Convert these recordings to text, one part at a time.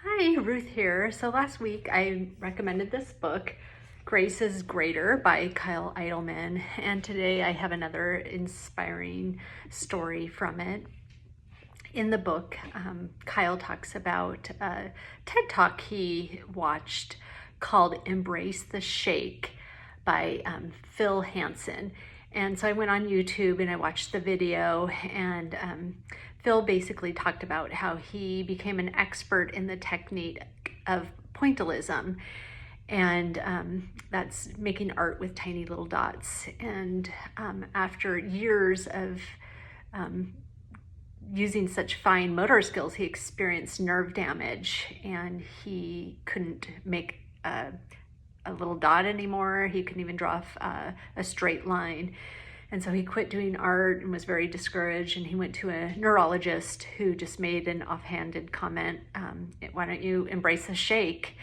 Hi, Ruth here. So last week I recommended this book, Grace is Greater by Kyle Idleman, and today I have another inspiring story from it. In the book, Kyle talks about a TED Talk he watched called Embrace the Shake by Phil Hansen. And so I went on YouTube and I watched the video, and Phil basically talked about how he became an expert in the technique of pointillism, and that's making art with tiny little dots. And after years of using such fine motor skills, he experienced nerve damage and he couldn't make a little dot anymore. He couldn't even draw a straight line. And so he quit doing art and was very discouraged, and he went to a neurologist who just made an offhanded comment, why don't you embrace a shake?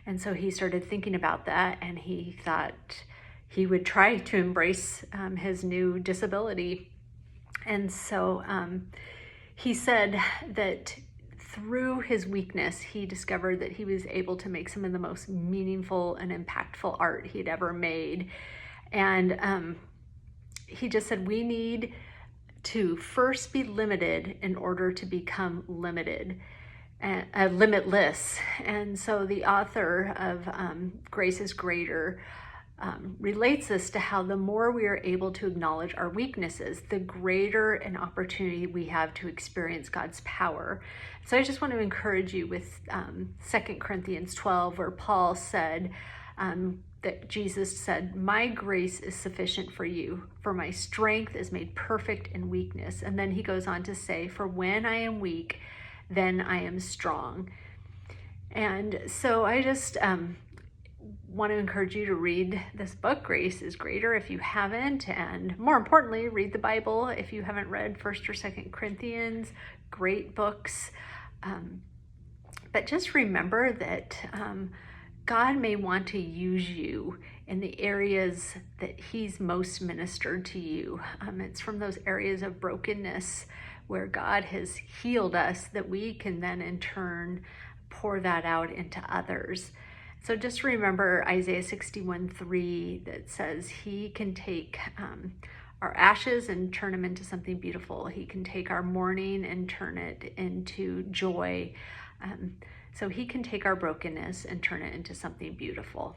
And so he started thinking about that, and he thought he would try to embrace his new disability. And so he said that through his weakness, he discovered that he was able to make some of the most meaningful and impactful art he'd ever made. And he just said, we need to first be limited in order to become limited, limitless. And so the author of Grace is Greater relates this to how the more we are able to acknowledge our weaknesses, the greater an opportunity we have to experience God's power. So I just want to encourage you with 2 Corinthians 12, where Paul said that Jesus said, my grace is sufficient for you, for my strength is made perfect in weakness. And then he goes on to say, for when I am weak, then I am strong. And so I just want to encourage you to read this book, Grace is Greater, if you haven't, and more importantly, read the Bible if you haven't read 1st or 2nd Corinthians. Great books. But just remember that God may want to use you in the areas that he's most ministered to you. It's from those areas of brokenness where God has healed us that we can then in turn pour that out into others. So just remember Isaiah 61:3 that says he can take our ashes and turn them into something beautiful. He can take our mourning and turn it into joy. So he can take our brokenness and turn it into something beautiful.